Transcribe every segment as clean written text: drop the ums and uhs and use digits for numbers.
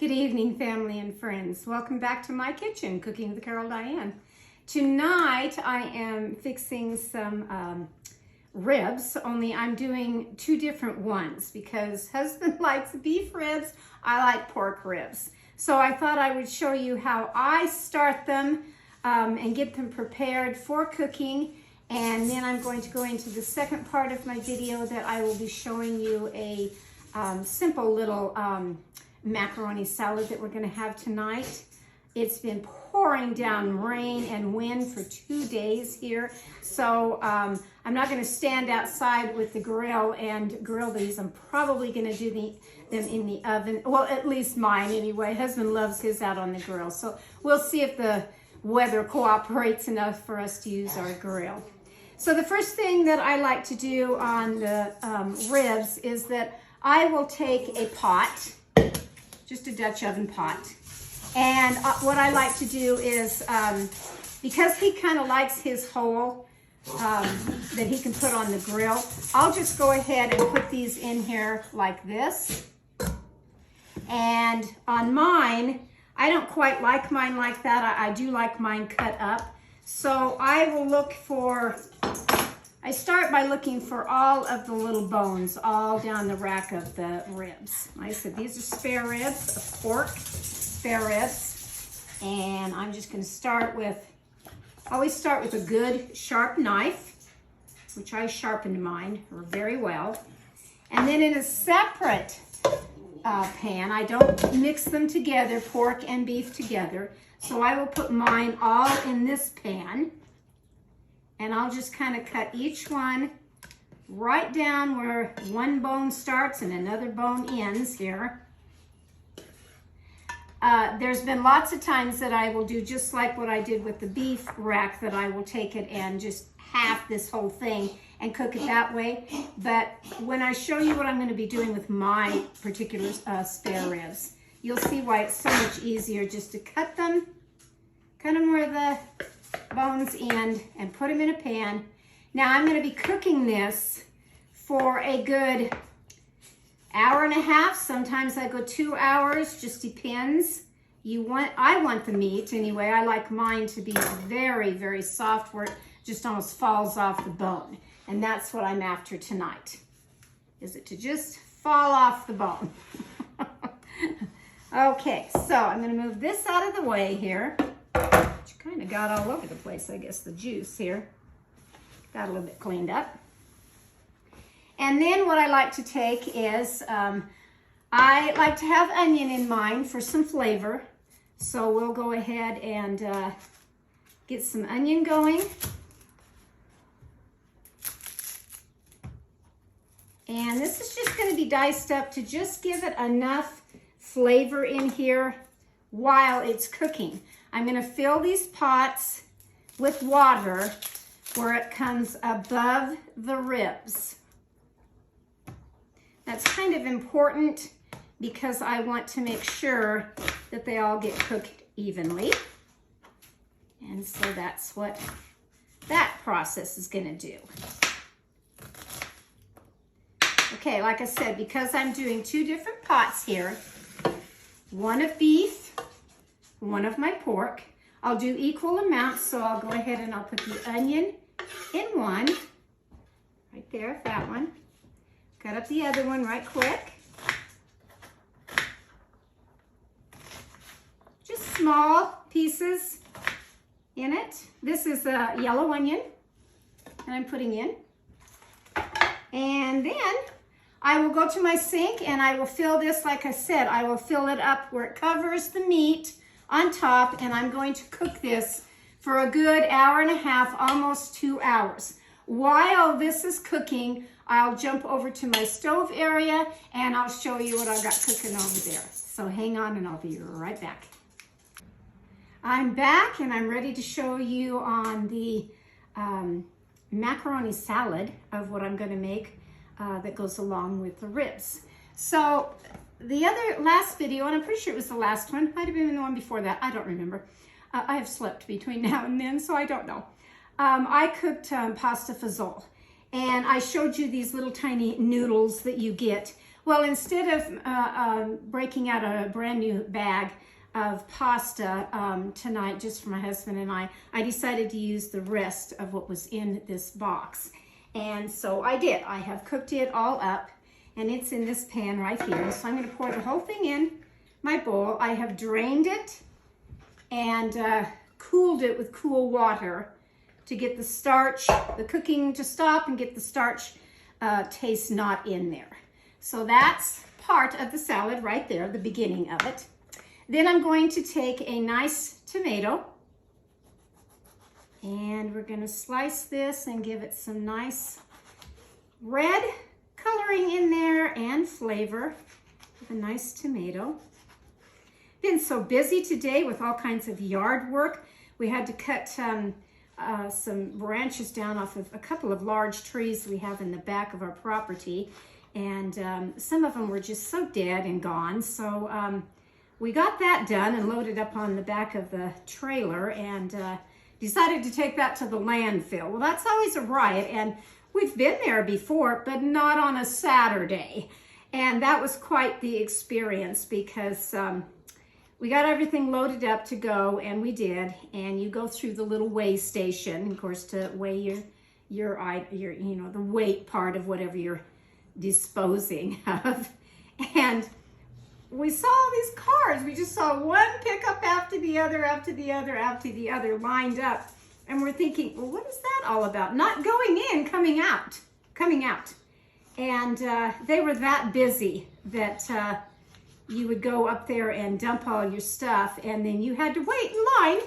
Good evening, family and friends. Welcome back to my kitchen, Cooking with Carol Diane. Tonight, I am fixing some ribs, only I'm doing two different ones because husband likes beef ribs, I like pork ribs. So I thought I would show you how I start them and get them prepared for cooking. And then I'm going to go into the second part of my video that I will be showing you a simple little macaroni salad that we're going to have tonight. It's been pouring down rain and wind for 2 days here, so I'm not going to stand outside with the grill and grill these. I'm probably going to do them in the oven. Well, at least mine anyway. Husband loves his out on the grill, so we'll see if the weather cooperates enough for us to use our grill. So the first thing that I like to do on the ribs is that I will take a pot, just a Dutch oven pot. And what I like to do is, because he kind of likes his hole that he can put on the grill, I'll just go ahead and put these in here like this. And on mine, I don't quite like mine like that. I do like mine cut up. So I will look for, I start by looking for all of the little bones all down the rack of the ribs. Like I said, these are spare ribs of pork, spare ribs. And I'm just going to start with, always start with a good sharp knife, which I sharpened mine very well. And then in a separate pan, I don't mix them together, pork and beef together. So I will put mine all in this pan. And I'll just kind of cut each one right down where one bone starts and another bone ends here. There's been lots of times that I will do just like what I did with the beef rack, that I will take it and just half this whole thing and cook it that way. But when I show you what I'm going to be doing with my particular spare ribs, you'll see why it's so much easier just to cut them where the bones end and put them in a pan. Now I'm going to be cooking this for a good hour and a half. Sometimes I go 2 hours, just depends. I want the meat anyway. I like mine to be very, very soft where it just almost falls off the bone. And that's what I'm after tonight, is it to just fall off the bone. Okay, so I'm going to move this out of the way here. Which kind of got all over the place, I guess, the juice here. Got a little bit cleaned up. And then what I like to take is, I like to have onion in mine for some flavor. So we'll go ahead and get some onion going. And this is just going to be diced up to just give it enough flavor in here while it's cooking. I'm going to fill these pots with water where it comes above the ribs. That's kind of important because I want to make sure that they all get cooked evenly. And so that's what that process is going to do. Okay, like I said, because I'm doing two different pots here, one of beef, one of my pork. I'll do equal amounts, so I'll go ahead and I'll put the onion in one, right there, that one. Cut up the other one right quick. Just small pieces in it. This is a yellow onion that I'm putting in. And then I will go to my sink and I will fill this, like I said, I will fill it up where it covers the meat on top, and I'm going to cook this for a good hour and a half, almost 2 hours. While this is cooking, I'll jump over to my stove area and I'll show you what I've got cooking over there. So hang on and I'll be right back. I'm back and I'm ready to show you on the macaroni salad of what I'm going to make that goes along with the ribs. So the last video, and I'm pretty sure it was the last one, might have been the one before that, I don't remember. I have slept between now and then, so I don't know. I cooked pasta fazool, and I showed you these little tiny noodles that you get Well, instead of breaking out a brand new bag of pasta tonight just for my husband and I decided to use the rest of what was in this box. And so I did. I have cooked it all up, and it's in this pan right here. So I'm going to pour the whole thing in my bowl. I have drained it and cooled it with cool water to get the starch, the cooking to stop and get the starch taste not in there. So that's part of the salad right there, the beginning of it. Then I'm going to take a nice tomato and we're going to slice this and give it some nice red coloring in there and flavor with a nice tomato. Been so busy today with all kinds of yard work. We had to cut some branches down off of a couple of large trees we have in the back of our property. And some of them were just so dead and gone. So we got that done and loaded up on the back of the trailer and decided to take that to the landfill. Well, that's always a riot, and we've been there before, but not on a Saturday. And that was quite the experience because we got everything loaded up to go, and we did. And you go through the little weigh station, of course, to weigh your the weight part of whatever you're disposing of. And we saw all these cars. We just saw one pickup after the other, after the other, after the other, lined up. And we're thinking, well, what is that all about? Not going in, coming out. And they were that busy that you would go up there and dump all your stuff, and then you had to wait in line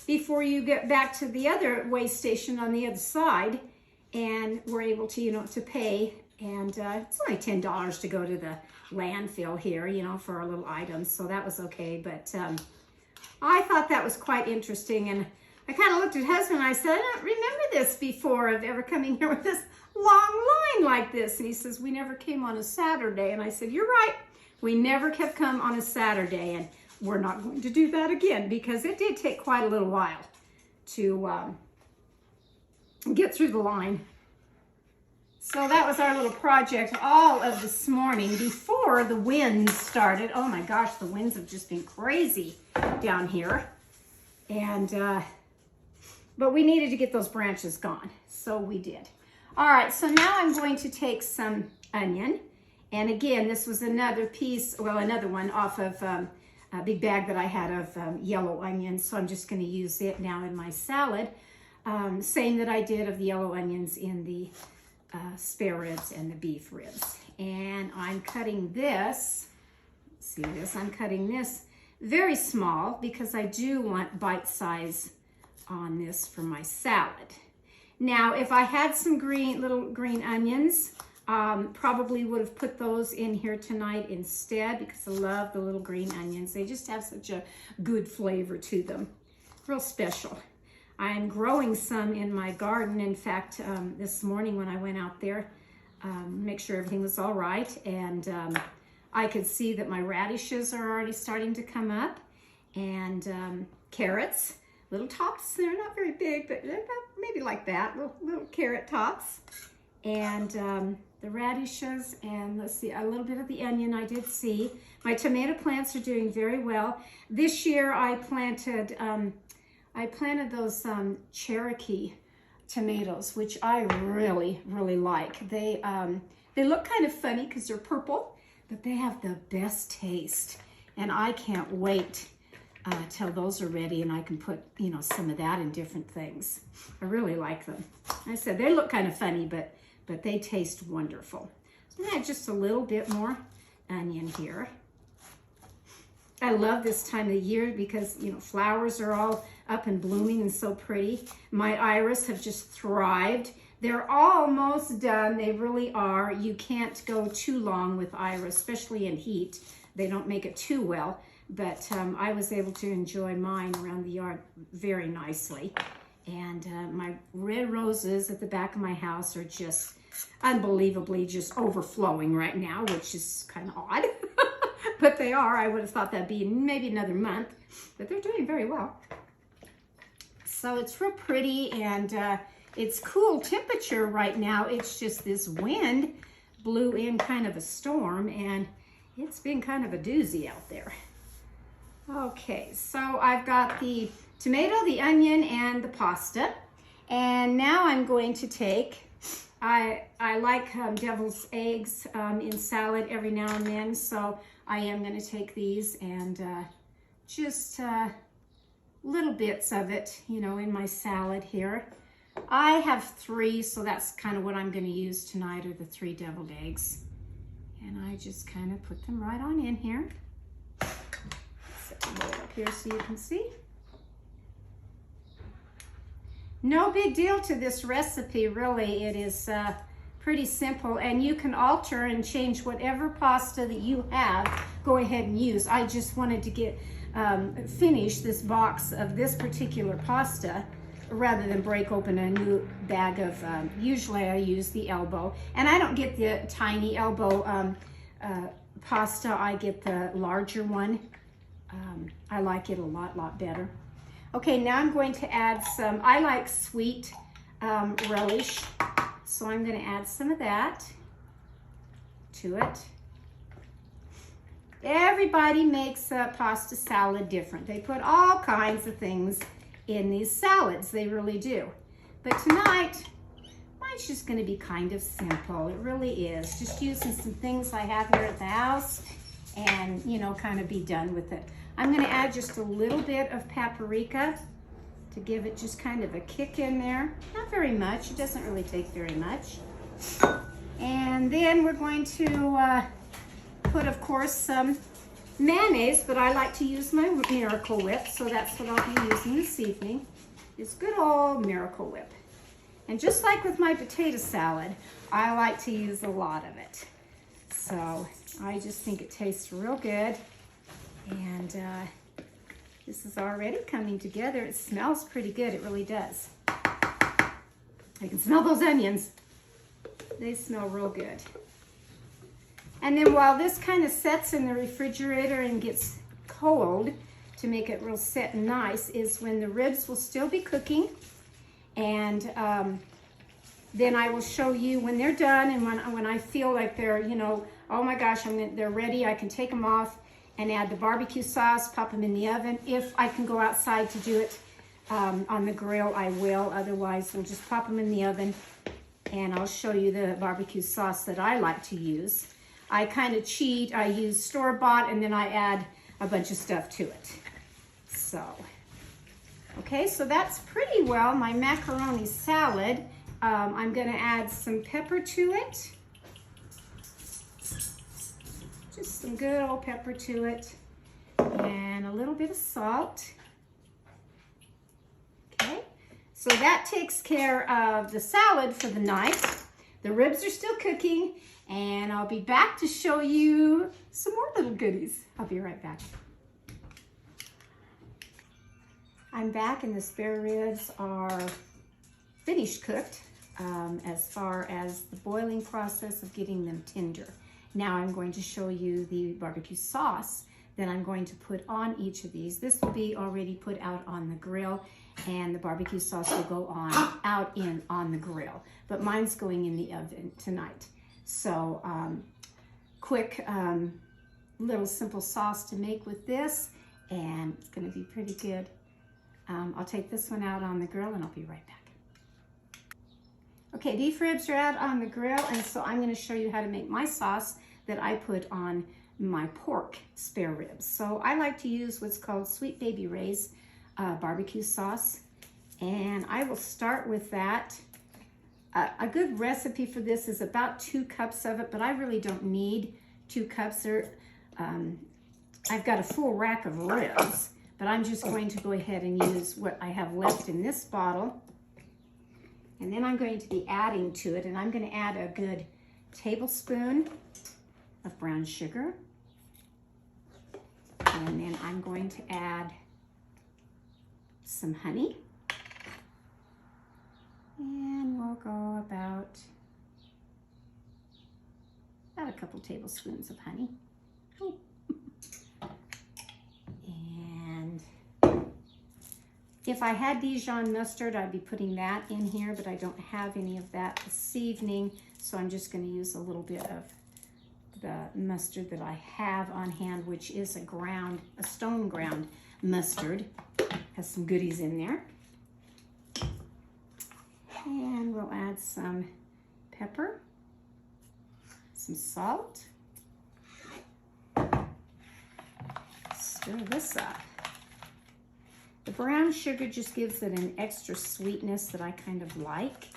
before you get back to the other weigh station on the other side, and were able to, to pay. And it's only $10 to go to the landfill here, for our little items. So that was okay. But I thought that was quite interesting. And I kind of looked at husband and I said, I don't remember this before of ever coming here with this long line like this. And he says, we never came on a Saturday. And I said, you're right. We never have come on a Saturday. And we're not going to do that again because it did take quite a little while to get through the line. So that was our little project all of this morning before the winds started. Oh my gosh, the winds have just been crazy down here. And, but we needed to get those branches gone. So we did. All right, so now I'm going to take some onion. And again, this was another piece, well, another one off of a big bag that I had of yellow onions. So I'm just going to use it now in my salad. Same that I did of the yellow onions in the spare ribs and the beef ribs. And I'm cutting this, see this, I'm cutting this very small because I do want bite size on this for my salad. Now, if I had some little green onions, probably would have put those in here tonight instead because I love the little green onions. They just have such a good flavor to them. Real special. I'm growing some in my garden. In fact, this morning when I went out there, make sure everything was all right, and I could see that my radishes are already starting to come up, and carrots, little tops. They're not very big, but they're about maybe like that, little carrot tops, and the radishes, and let's see, a little bit of the onion I did see. My tomato plants are doing very well. This year I planted those Cherokee tomatoes, which I really, really like. They look kind of funny because they're purple, but they have the best taste. And I can't wait till those are ready and I can put, some of that in different things. I really like them. I said they look kind of funny, but they taste wonderful. So I'm gonna add just a little bit more onion here. I love this time of the year because, flowers are all up and blooming and so pretty. My iris have just thrived. They're almost done. They really are. You can't go too long with iris, especially in heat. They don't make it too well, but I was able to enjoy mine around the yard very nicely. And my red roses at the back of my house are just unbelievably just overflowing right now, which is kind of odd. But they are. I would have thought that'd be maybe another month, but they're doing very well. So it's real pretty, and it's cool temperature right now. It's just this wind blew in kind of a storm, and it's been kind of a doozy out there. Okay, so I've got the tomato, the onion, and the pasta. And now I'm going to take, I like devil's eggs in salad every now and then, so I am going to take these and just little bits of it, you know, in my salad here. I have 3, so that's kind of what I'm going to use tonight, are the 3 deviled eggs. And I just kind of put them right on in here. Set them right up here so you can see. No big deal to this recipe, really. It is pretty simple, and you can alter and change whatever pasta that you have. Go ahead and use. I just wanted to get finish this box of this particular pasta rather than break open a new bag of, usually I use the elbow. And I don't get the tiny elbow pasta, I get the larger one. I like it a lot better. Okay, now I'm going to add some, I like sweet relish, so I'm going to add some of that to it. Everybody makes a pasta salad different. They put all kinds of things in these salads, they really do. But tonight, mine's just going to be kind of simple. It really is. Just using some things I have here at the house and, you know, kind of be done with it. I'm going to add just a little bit of paprika to give it just kind of a kick in there. Not very much. It doesn't really take very much. And then we're going to put, of course, some mayonnaise, but I like to use my Miracle Whip, so that's what I'll be using this evening, is good old Miracle Whip. And just like with my potato salad, I like to use a lot of it. So I just think it tastes real good. And this is already coming together. It smells pretty good, it really does. I can smell those onions. They smell real good. And then while this kind of sets in the refrigerator and gets cold to make it real set and nice, is when the ribs will still be cooking. And then I will show you when they're done, and when I feel like they're, you know, oh my gosh, they're ready, I can take them off and add the barbecue sauce, pop them in the oven. If I can go outside to do it on the grill, I will. Otherwise, we'll just pop them in the oven, and I'll show you the barbecue sauce that I like to use. I kind of cheat. I use store-bought, and then I add a bunch of stuff to it. So, okay, so that's pretty well my macaroni salad. I'm going to add some pepper to it. Just some good old pepper to it, and a little bit of salt. Okay, so that takes care of the salad for the night. The ribs are still cooking, and I'll be back to show you some more little goodies. I'll be right back. I'm back, and the spare ribs are finished cooked as far as the boiling process of getting them tender. Now I'm going to show you the barbecue sauce that I'm going to put on each of these. This will be already put out on the grill, and the barbecue sauce will go on the grill. But mine's going in the oven tonight. So quick little simple sauce to make with this, and it's going to be pretty good. I'll take this one out on the grill, and I'll be right back. Okay, beef ribs are out on the grill, and so I'm going to show you how to make my sauce that I put on my pork spare ribs. So I like to use what's called Sweet Baby Ray's barbecue sauce, and I will start with that. A good recipe for this is about 2 cups of it, but I really don't need 2 cups. I've got a full rack of ribs, but I'm just going to go ahead and use what I have left in this bottle. And then I'm going to be adding to it, and I'm going to add a good tablespoon of brown sugar. And then I'm going to add some honey. And we'll go about a couple tablespoons of honey. If I had Dijon mustard, I'd be putting that in here, but I don't have any of that this evening, so I'm just going to use a little bit of the mustard that I have on hand, which is a stone ground mustard. Has some goodies in there. And we'll add some pepper, some salt. Stir this up. The brown sugar just gives it an extra sweetness that I kind of like.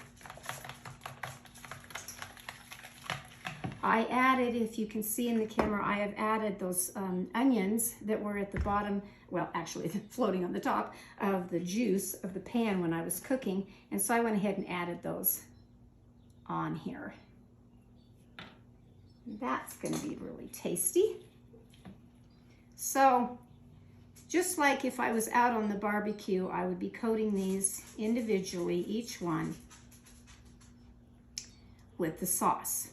I added, if you can see in the camera, I have added those onions that were at the bottom, well, actually floating on the top of the juice of the pan when I was cooking. And so I went ahead and added those on here. That's going to be really tasty. So, just like if I was out on the barbecue, I would be coating these individually, each one, with the sauce,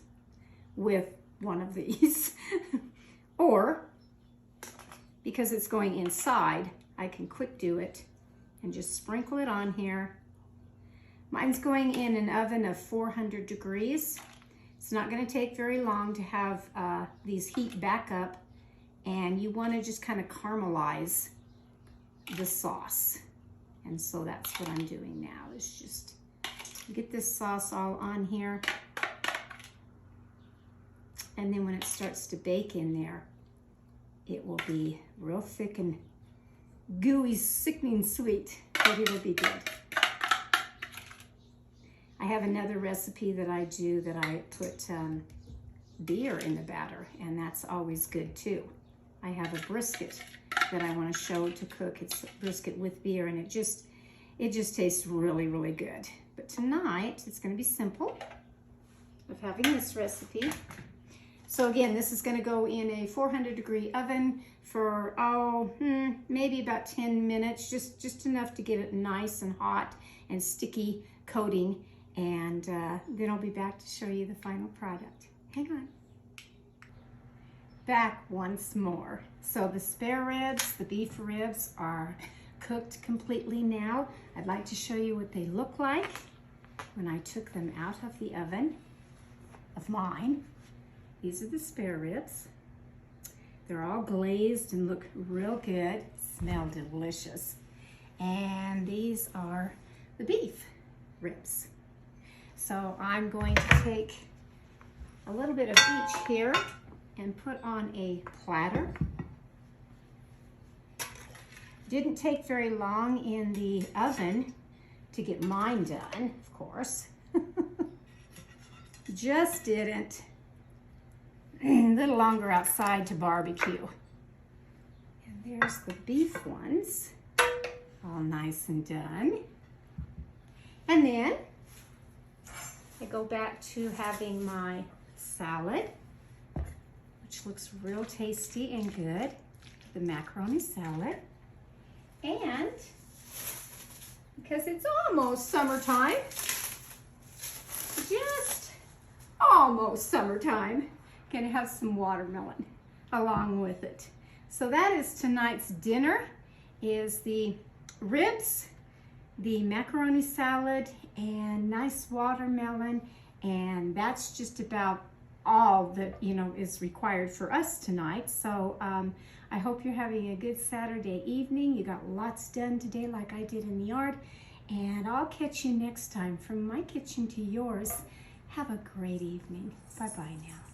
with one of these. Or, because it's going inside, I can quick do it and just sprinkle it on here. Mine's going in an oven of 400 degrees. It's not going to take very long to have these heat back up, and you want to just kind of caramelize the sauce. And so that's what I'm doing now, is just get this sauce all on here. And then when it starts to bake in there, it will be real thick and gooey, sickening sweet, but it'll be good. I have another recipe that I do that I put beer in the batter, and that's always good too. I have a brisket that I want to show to cook. It's brisket with beer, and it just tastes really, really good. But tonight, it's going to be simple of having this recipe. So again, this is going to go in a 400 degree oven for, maybe about 10 minutes, just enough to get it nice and hot and sticky coating. And then I'll be back to show you the final product. Hang on. Back once more. So the spare ribs, the beef ribs, are cooked completely now. I'd like to show you what they look like when I took them out of the oven of mine. These are the spare ribs. They're all glazed and look real good, smell delicious. And these are the beef ribs. So I'm going to take a little bit of each here and put on a platter. Didn't take very long in the oven to get mine done, of course. Just didn't. A little longer outside to barbecue. And there's the beef ones, all nice and done. And then I go back to having my salad, which looks real tasty and good, the macaroni salad. And because it's almost summertime, just almost summertime, gonna have some watermelon along with it. So that is tonight's dinner, is the ribs, the macaroni salad, and nice watermelon. And that's just about all that is required for us tonight. So I hope you're having a good Saturday evening. You got lots done today like I did in the yard. And I'll catch you next time. From my kitchen to yours, have a great evening. Bye-bye now.